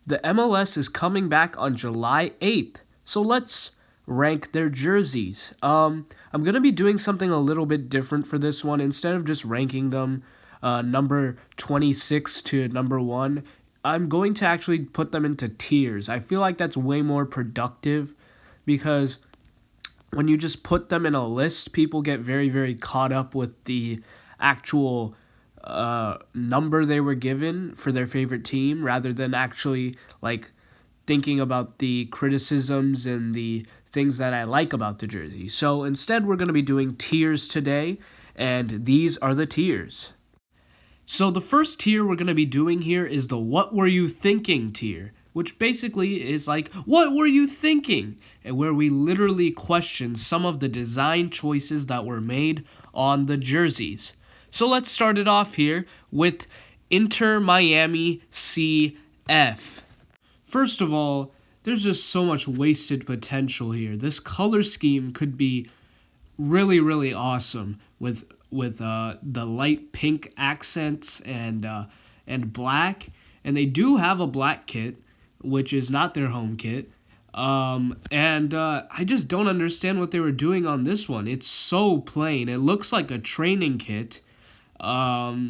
The MLS is coming back on July 8th, so let's rank their jerseys. I'm going to be doing something a little bit different for this one. Instead of just ranking them number 26 to number 1, I'm going to actually put them into tiers. I feel like that's way more productive because when you just put them in a list, people get very, very caught up with the actual number they were given for their favorite team rather than actually like thinking about the criticisms and the things that I like about the jersey. So instead, we're going to be doing tiers today, and these are the tiers. So the first tier we're going to be doing here is the What Were You Thinking tier, which basically is like, what were you thinking? And where we literally question some of the design choices that were made on the jerseys. So let's start it off here with Inter Miami CF. First of all, there's just so much wasted potential here. This color scheme could be really, really awesome with the light pink accents and black. And they do have a black kit, which is not their home kit. I just don't understand what they were doing on this one. It's so plain. It looks like a training kit. I'm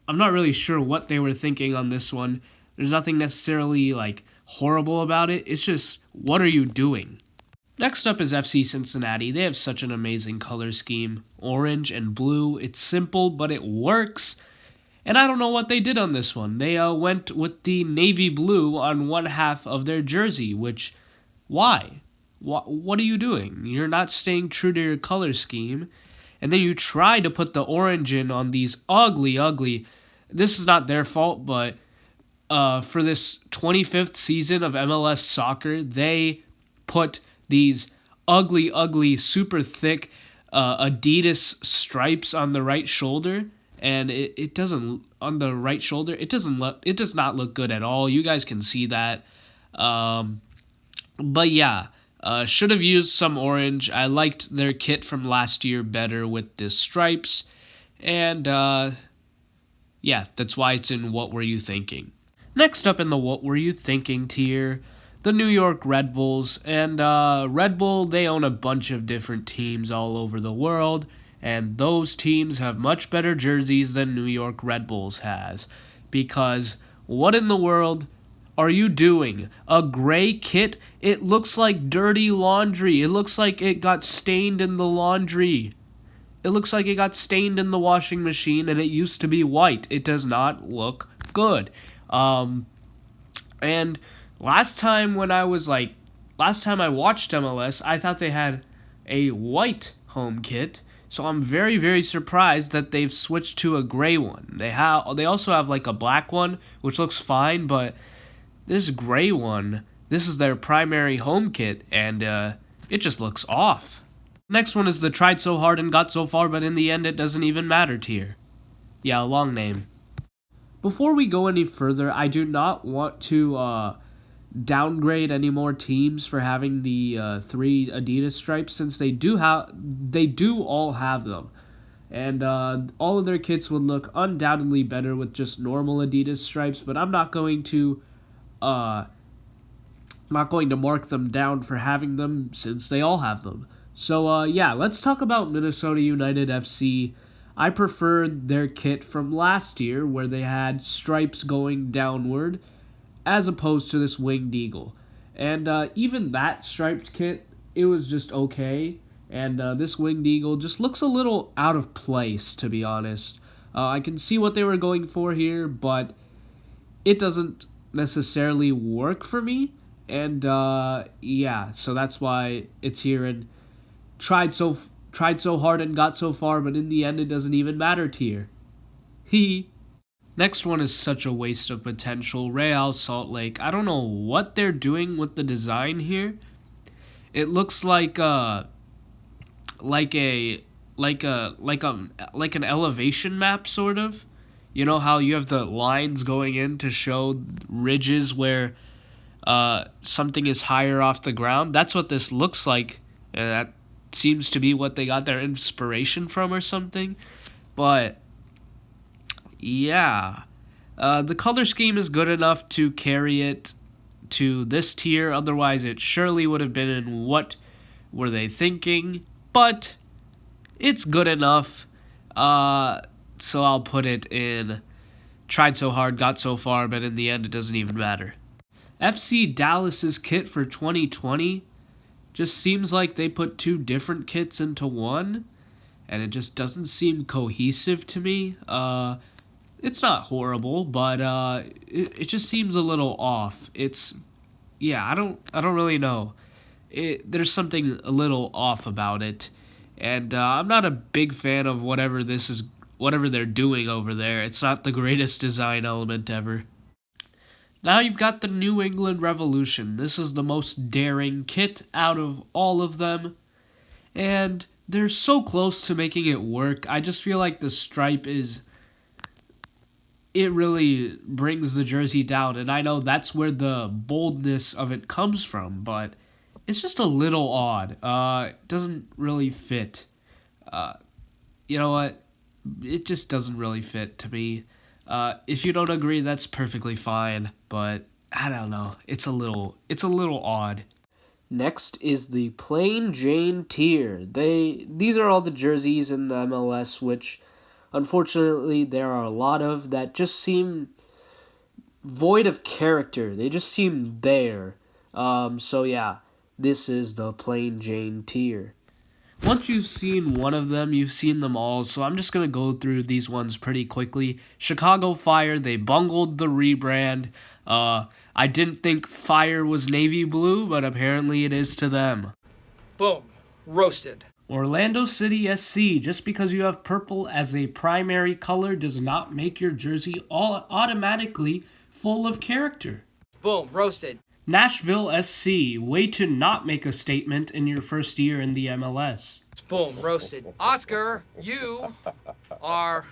not really sure what they were thinking on this one. There's nothing necessarily like horrible about it. It's just, what are you doing? Next up is FC Cincinnati. They have such an amazing color scheme. Orange and blue. It's simple, but it works. And I don't know what they did on this one. They went with the navy blue on one half of their jersey, which, why? What are you doing? You're not staying true to your color scheme. And then you try to put the orange in on these ugly, this is not their fault, but for this 25th season of MLS soccer, they put these ugly, super thick Adidas stripes on the right shoulder, and it doesn't on the right shoulder. It does not look good at all. You guys can see that. But yeah, should have used some orange. I liked their kit from last year better with the stripes, and yeah, that's why it's in What Were You Thinking? Next up in the What Were You Thinking tier, the New York Red Bulls. And Red Bull, they own a bunch of different teams all over the world, and those teams have much better jerseys than New York Red Bulls has. Because what in the world are you doing? A gray kit? It looks like dirty laundry. It looks like it got stained in the laundry. It looks like it got stained in the washing machine and it used to be white. It does not look good. And last time I watched MLS, I thought they had a white home kit. So I'm very, very surprised that they've switched to a gray one. They also have like a black one, which looks fine, but this gray one, this is their primary home kit, and it just looks off. Next one is the Tried So Hard and Got So Far, but in the end it doesn't even matter tier. Yeah, long name. Before we go any further, I do not want to downgrade any more teams for having the 3 Adidas stripes, since they do all have them. And all of their kits would look undoubtedly better with just normal Adidas stripes, but I'm not going to mark them down for having them, since they all have them. So yeah, let's talk about Minnesota United FC. I preferred their kit from last year, where they had stripes going downward, as opposed to this winged eagle. And even that striped kit, it was just okay. And this winged eagle just looks a little out of place, to be honest. I can see what they were going for here, but it doesn't necessarily work for me. And yeah, so that's why it's here. And tried so hard and got so far, but in the end it doesn't even matter tier. Hee. Next one is such a waste of potential. Real Salt Lake. I don't know what they're doing with the design here. It looks like an elevation map, sort of. You know how you have the lines going in to show ridges where something is higher off the ground? That's what this looks like. That seems to be what they got their inspiration from or something. But yeah, The color scheme is good enough to carry it to this tier, otherwise it surely would have been in what were they thinking, but it's good enough, so I'll put it in tried so hard, got so far, but in the end it doesn't even matter. FC Dallas's kit for 2020 just seems like they put two different kits into one, and it just doesn't seem cohesive to me. It's not horrible, but it just seems a little off. I don't really know. There's something a little off about it, and I'm not a big fan of whatever they're doing over there. It's not the greatest design element ever. Now you've got the New England Revolution. This is the most daring kit out of all of them, and they're so close to making it work. I just feel like the stripe it really brings the jersey down, and I know that's where the boldness of it comes from, but it's just a little odd. It doesn't really fit. You know what? It just doesn't really fit to me. If you don't agree, that's perfectly fine, but I don't know. It's a little odd. Next is the Plain Jane tier. These are all the jerseys in the MLS, which unfortunately there are a lot of that just seem void of character. They just seem there. So yeah, this is the Plain Jane tier. Once you've seen one of them, you've seen them all, so I'm just going to go through these ones pretty quickly. Chicago Fire, they bungled the rebrand. I didn't think Fire was navy blue, but apparently it is to them. Boom. Roasted. Orlando City SC, just because you have purple as a primary color does not make your jersey all automatically full of character. Boom. Roasted. Nashville SC, way to not make a statement in your first year in the MLS. Boom. Roasted. Oscar, you are...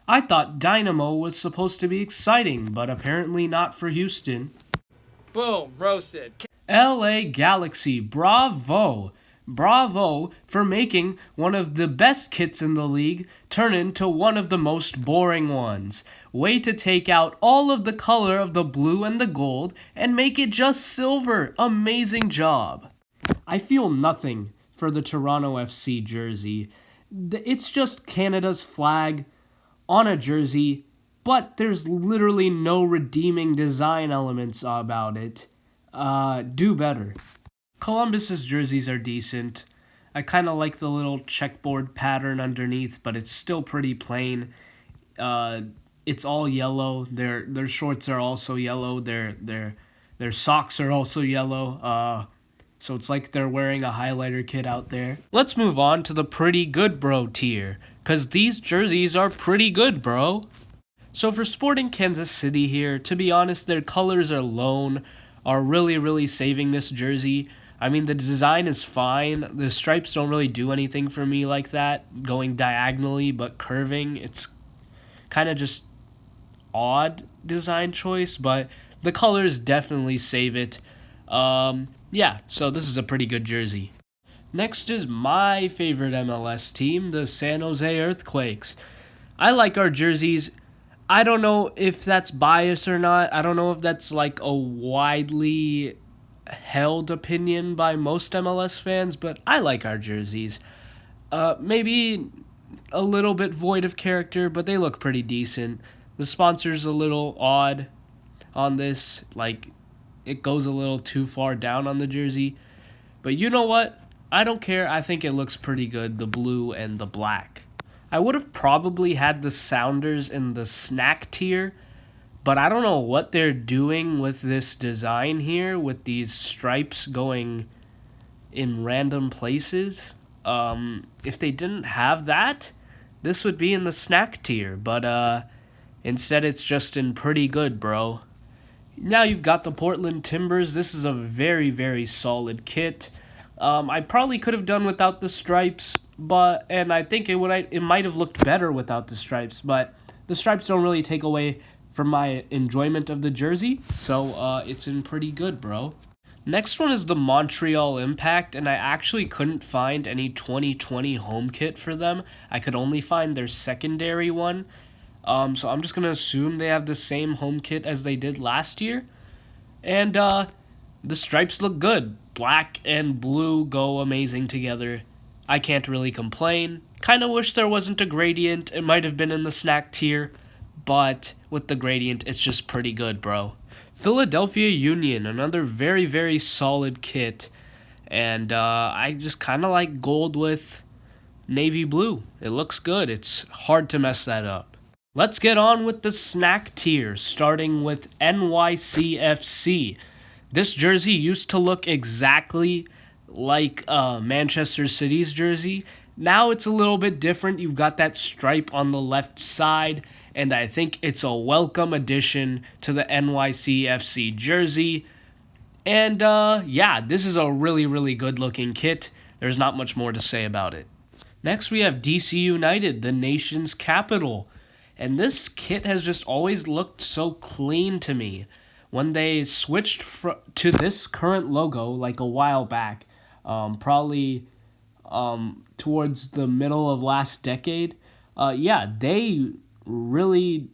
I thought Dynamo was supposed to be exciting, but apparently not for Houston. Boom. Roasted. LA Galaxy, bravo! Bravo for making one of the best kits in the league turn into one of the most boring ones. Way to take out all of the color of the blue and the gold and make it just silver. Amazing job. I feel nothing for the Toronto FC jersey. It's just Canada's flag on a jersey, but there's literally no redeeming design elements about it. Do better. Columbus's jerseys are decent. I kind of like the little checkboard pattern underneath, but it's still pretty plain. It's all yellow. Their shorts are also yellow. Their socks are also yellow. So it's like they're wearing a highlighter kit out there. Let's move on to the pretty good bro tier, cause these jerseys are pretty good, bro. So for Sporting Kansas City here, to be honest, their colors are really saving this jersey. I mean, the design is fine. The stripes don't really do anything for me like that, going diagonally but curving. It's kind of just odd design choice, but the colors definitely save it. Yeah, so this is a pretty good jersey. Next is my favorite MLS team, the San Jose Earthquakes. I like our jerseys. I don't know if that's bias or not. I don't know if that's like a widely held opinion by most MLS fans, but I like our jerseys. Maybe a little bit void of character, but they look pretty decent. The sponsor's a little odd on this, like it goes a little too far down on the jersey. But you know what? I don't care. I think it looks pretty good, the blue and the black. I would have probably had the Sounders in the snack tier, but I don't know what they're doing with this design here, with these stripes going in random places. If they didn't have that, this would be in the snack tier, but instead it's just in pretty good, bro. Now you've got the Portland Timbers. This is a very solid kit. I probably could have done without the stripes, and I think it might have looked better without the stripes, but the stripes don't really take away from my enjoyment of the jersey, so it's in pretty good, bro. Next one is the Montreal Impact, and I actually couldn't find any 2020 home kit for them. I could only find their secondary one. So I'm just going to assume they have the same home kit as they did last year. And the stripes look good. Black and blue go amazing together. I can't really complain. Kind of wish there wasn't a gradient. It might have been in the snack tier, but with the gradient, it's just pretty good, bro. Philadelphia Union, another very, very solid kit. And I just kind of like gold with navy blue. It looks good. It's hard to mess that up. Let's get on with the snack tier, starting with NYCFC. This jersey used to look exactly like Manchester City's jersey. Now it's a little bit different. You've got that stripe on the left side, and I think it's a welcome addition to the NYCFC jersey. And yeah, this is a really, really good looking kit. There's not much more to say about it. Next, we have DC United, the nation's capital. And this kit has just always looked so clean to me. When they switched to this current logo like a while back, probably towards the middle of last decade, yeah, they really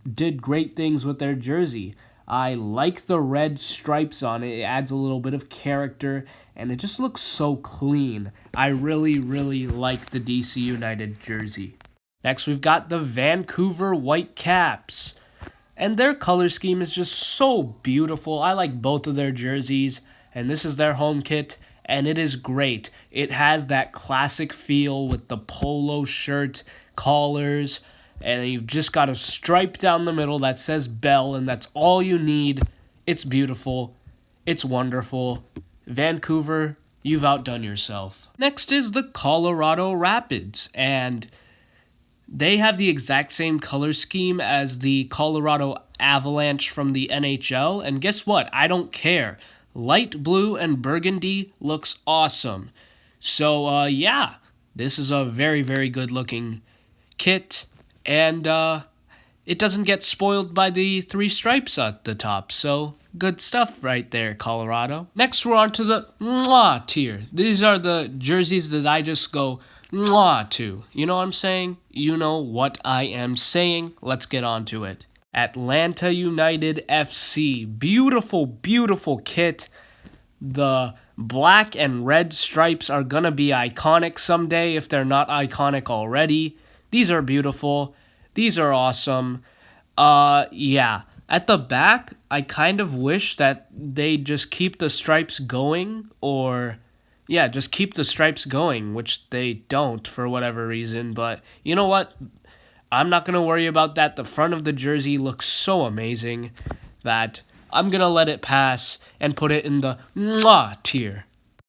did great things with their jersey. I like the red stripes on it. It adds a little bit of character, and it just looks so clean. I really, really like the DC United jersey. Next, we've got the Vancouver Whitecaps. And their color scheme is just so beautiful. I like both of their jerseys, and this is their home kit, and it is great. It has that classic feel with the polo shirt, collars, and you've just got a stripe down the middle that says Bell, and that's all you need. It's beautiful. It's wonderful. Vancouver, you've outdone yourself. Next is the Colorado Rapids, and they have the exact same color scheme as the Colorado Avalanche from the NHL, and guess what? I don't care. Light blue and burgundy looks awesome. So, yeah, this is a very, very good looking kit, and it doesn't get spoiled by the 3 stripes at the top, so good stuff right there, Colorado. Next, we're on to the mwah tier. These are the jerseys that I just go mwah to. You know what I'm saying? You know what I am saying. Let's get on to it. Atlanta United FC. Beautiful, beautiful kit. The black and red stripes are gonna be iconic someday if they're not iconic already. These are beautiful. These are awesome. Yeah. At the back, I kind of wish that they just keep the stripes going, or yeah, just keep the stripes going, which they don't for whatever reason. But you know what? I'm not going to worry about that. The front of the jersey looks so amazing that I'm going to let it pass and put it in the mwah tier.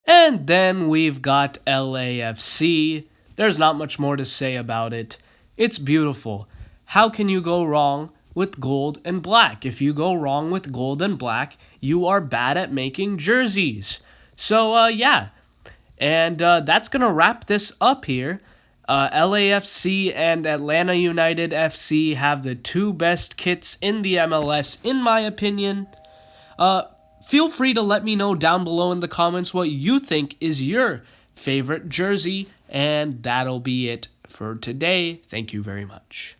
And then we've got LAFC. There's not much more to say about it. It's beautiful. How can you go wrong with gold and black? If you go wrong with gold and black, you are bad at making jerseys. So, yeah. And that's going to wrap this up here. LAFC and Atlanta United FC have the 2 best kits in the MLS, in my opinion. Feel free to let me know down below in the comments what you think is your favorite jersey. And that'll be it for today. Thank you very much.